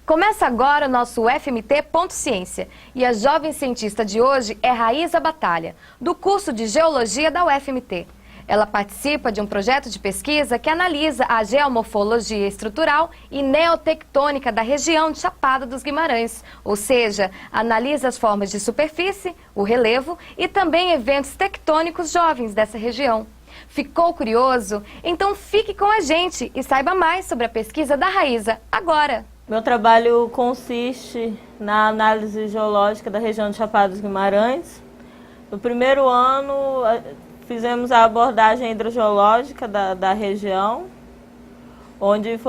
Começa agora o nosso UFMT Ponto Ciência e a jovem cientista de hoje é Raíza Batalha, do curso de Geologia da UFMT. Ela participa de um projeto de pesquisa que analisa a geomorfologia estrutural e neotectônica da região de Chapada dos Guimarães, ou seja, analisa as formas de superfície, o relevo e também eventos tectônicos jovens dessa região. Ficou curioso? Então fique com a gente e saiba mais sobre a pesquisa da Raíza agora! Meu trabalho consiste na análise geológica da região de Chapada dos Guimarães. No primeiro ano, fizemos a abordagem hidrogeológica da região, onde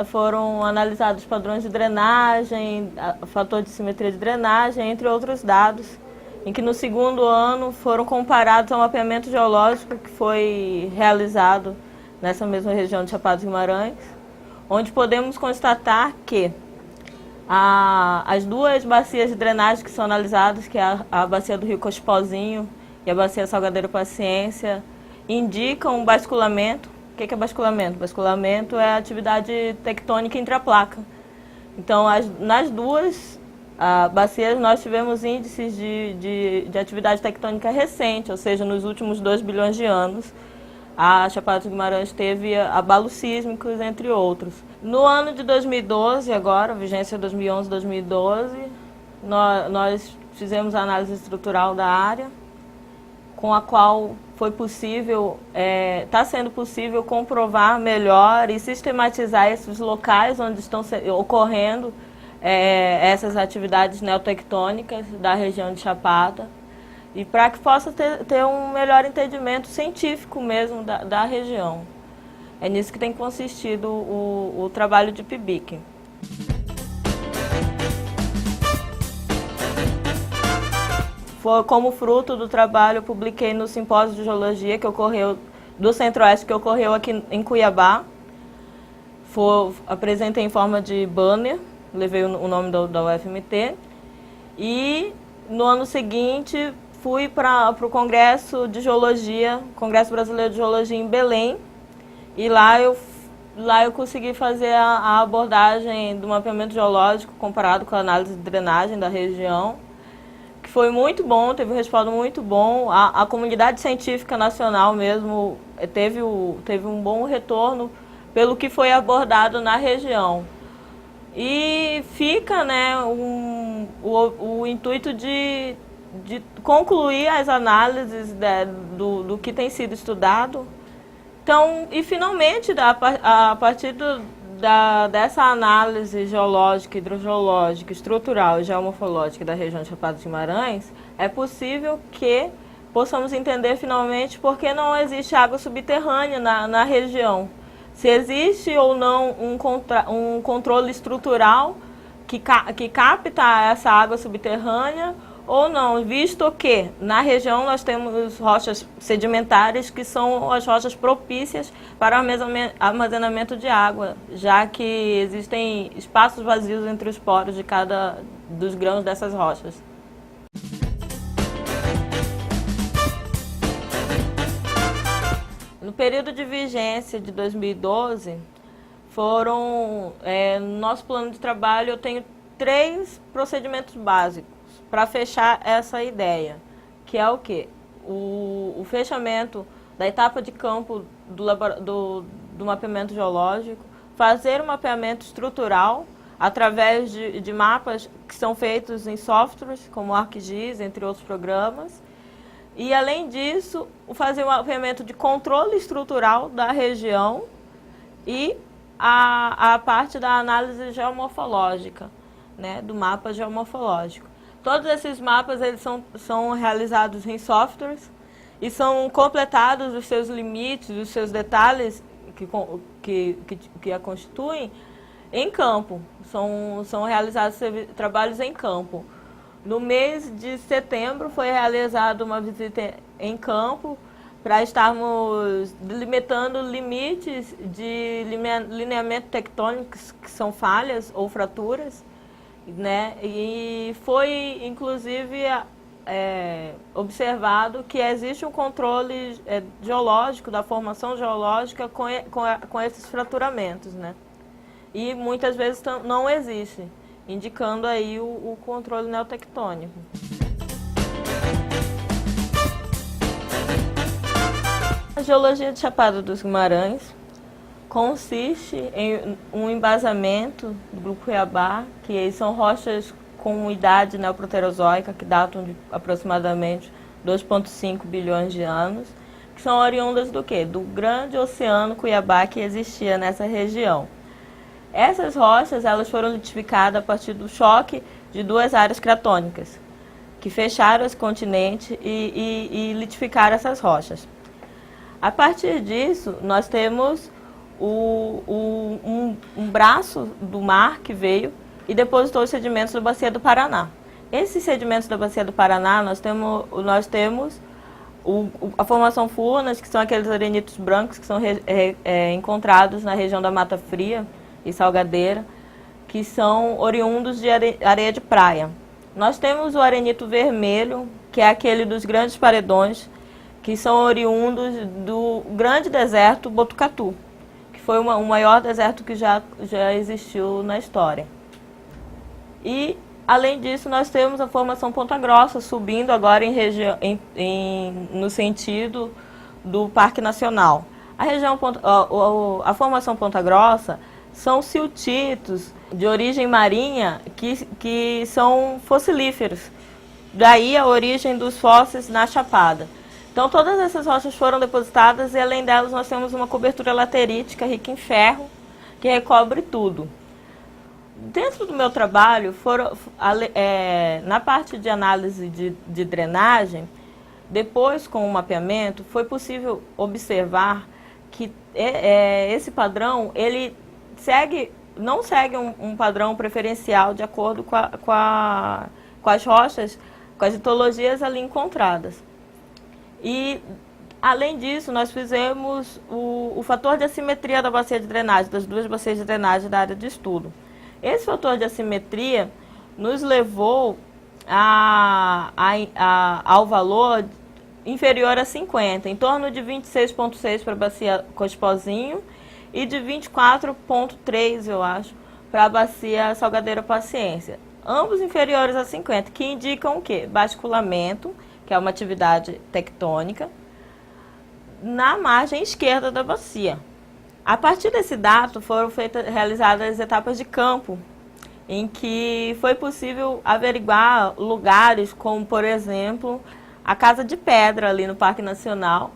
foram analisados padrões de drenagem, fator de simetria de drenagem, entre outros dados, em que no segundo ano foram comparados ao mapeamento geológico que foi realizado nessa mesma região de Chapada dos Guimarães, onde podemos constatar que as duas bacias de drenagem que são analisadas, que é a bacia do Rio Cospozinho e a bacia Salgadeiro Paciência, indicam um basculamento. O que é basculamento? Basculamento é a atividade tectônica intraplaca. Então, nas duas bacias nós tivemos índices de atividade tectônica recente, ou seja, nos últimos 2 bilhões de anos, a Chapada dos Guimarães teve abalos sísmicos, entre outros. No ano de 2012, agora, vigência 2011-2012, nós fizemos a análise estrutural da área, com a qual foi possível, está sendo possível comprovar melhor e sistematizar esses locais onde estão ocorrendo essas atividades neotectônicas da região de Chapada, e para que possa ter um melhor entendimento científico mesmo da região. É nisso que tem consistido o trabalho de PIBIC. Como fruto do trabalho, eu publiquei no Simpósio de Geologia que ocorreu do Centro-Oeste, que ocorreu aqui em Cuiabá. Apresentei em forma de banner, levei o nome da UFMT. E no ano seguinte fui para o Congresso de Geologia, Congresso Brasileiro de Geologia em Belém, e lá eu consegui fazer a abordagem do mapeamento geológico comparado com a análise de drenagem da região, que foi muito bom, teve um respaldo muito bom. A comunidade científica nacional mesmo teve um bom retorno pelo que foi abordado na região. E fica, né, o intuito de concluir as análises do que tem sido estudado. Então, e finalmente, a partir dessa análise geológica, hidrogeológica, estrutural e geomorfológica da região de Chapada dos Guimarães, é possível que possamos entender finalmente por que não existe água subterrânea na região. Se existe ou não um controle estrutural que capta essa água subterrânea ou não, visto que na região nós temos rochas sedimentares que são as rochas propícias para armazenamento de água, já que existem espaços vazios entre os poros de cada dos grãos dessas rochas. No período de vigência de 2012, no nosso plano de trabalho eu tenho 3 procedimentos básicos para fechar essa ideia, que é o quê? O fechamento da etapa de campo do mapeamento geológico, fazer um mapeamento estrutural através de mapas que são feitos em softwares como o ArcGIS, entre outros programas, e além disso, fazer um mapeamento de controle estrutural da região e a parte da análise geomorfológica, né, do mapa geomorfológico. Todos esses mapas eles são realizados em softwares e são completados os seus limites, os seus detalhes que a constituem em campo. São realizados trabalhos em campo. No mês de setembro foi realizada uma visita em campo para estarmos delimitando limites de lineamento tectônicos que são falhas ou fraturas, né? E foi, inclusive, observado que existe um controle geológico, da formação geológica com esses fraturamentos, né? E muitas vezes não existe. indicando aí o controle neotectônico. A geologia de Chapada dos Guimarães consiste em um embasamento do Grupo Cuiabá, que são rochas com idade neoproterozoica, que datam de aproximadamente 2,5 bilhões de anos, que são oriundas do quê? Do grande oceano Cuiabá que existia nessa região. Essas rochas elas foram litificadas a partir do choque de duas áreas cratônicas, que fecharam esse continente e litificaram essas rochas. A partir disso, nós temos um braço do mar que veio e depositou os sedimentos da Bacia do Paraná. Esses sedimentos da Bacia do Paraná, nós temos a formação Furnas, que são aqueles arenitos brancos que são encontrados na região da Mata Fria e Salgadeira, que são oriundos de areia de praia. Nós temos o arenito vermelho, que é aquele dos grandes paredões, que são oriundos do grande deserto Botucatu, que foi o maior deserto que já existiu na história. E, além disso, nós temos a formação Ponta Grossa, subindo agora no sentido do Parque Nacional. A formação Ponta Grossa são siltitos de origem marinha que são fossilíferos. Daí a origem dos fósseis na Chapada. Então todas essas rochas foram depositadas e além delas nós temos uma cobertura laterítica rica em ferro que recobre tudo. Dentro do meu trabalho, na parte de análise de drenagem, depois com o mapeamento, foi possível observar que esse padrão ele não segue um padrão preferencial de acordo com as rochas, com as litologias ali encontradas. E, além disso, nós fizemos o fator de assimetria da bacia de drenagem, das duas bacias de drenagem da área de estudo. Esse fator de assimetria nos levou ao valor inferior a 50, em torno de 26,6 para a bacia Cospozinho e de 24,3, eu acho, para a bacia Salgadeira Paciência. Ambos inferiores a 50, que indicam o quê? Basculamento, que é uma atividade tectônica, na margem esquerda da bacia. A partir desse dado foram realizadas etapas de campo, em que foi possível averiguar lugares como, por exemplo, a Casa de Pedra, ali no Parque Nacional,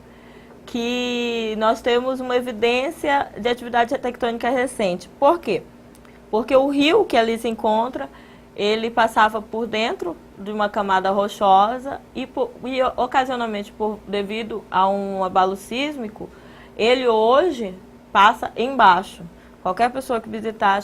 que nós temos uma evidência de atividade tectônica recente. Por quê? Porque o rio que ali se encontra, ele passava por dentro de uma camada rochosa e ocasionalmente, devido a um abalo sísmico, ele hoje passa embaixo. Qualquer pessoa que visitar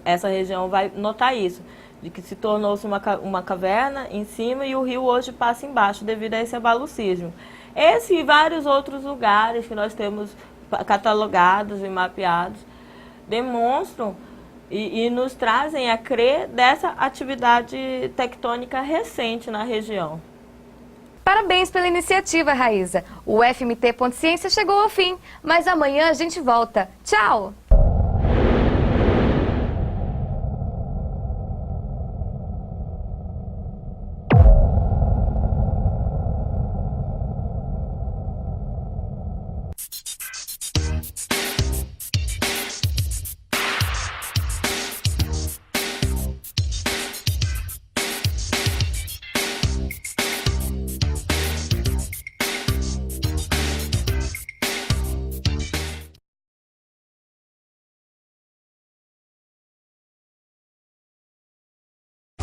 essa região vai notar isso, de que se tornou-se uma caverna em cima e o rio hoje passa embaixo devido a esse abalo sísmico. Esse e vários outros lugares que nós temos catalogados e mapeados demonstram e nos trazem a crer dessa atividade tectônica recente na região. Parabéns pela iniciativa, Raíza. O FMT Ponto Ciência chegou ao fim, mas amanhã a gente volta. Tchau!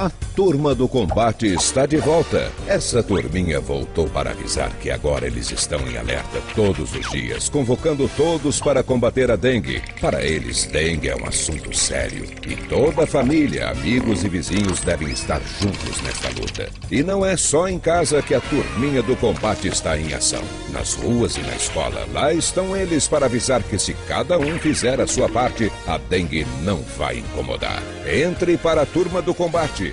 A Turma do Combate está de volta. Essa turminha voltou para avisar que agora eles estão em alerta todos os dias, convocando todos para combater a dengue. Para eles, dengue é um assunto sério e toda a família, amigos e vizinhos devem estar juntos nesta luta. E não é só em casa que a Turminha do Combate está em ação. Nas ruas e na escola, lá estão eles para avisar que se cada um fizer a sua parte, a dengue não vai incomodar. Entre para a Turma do Combate.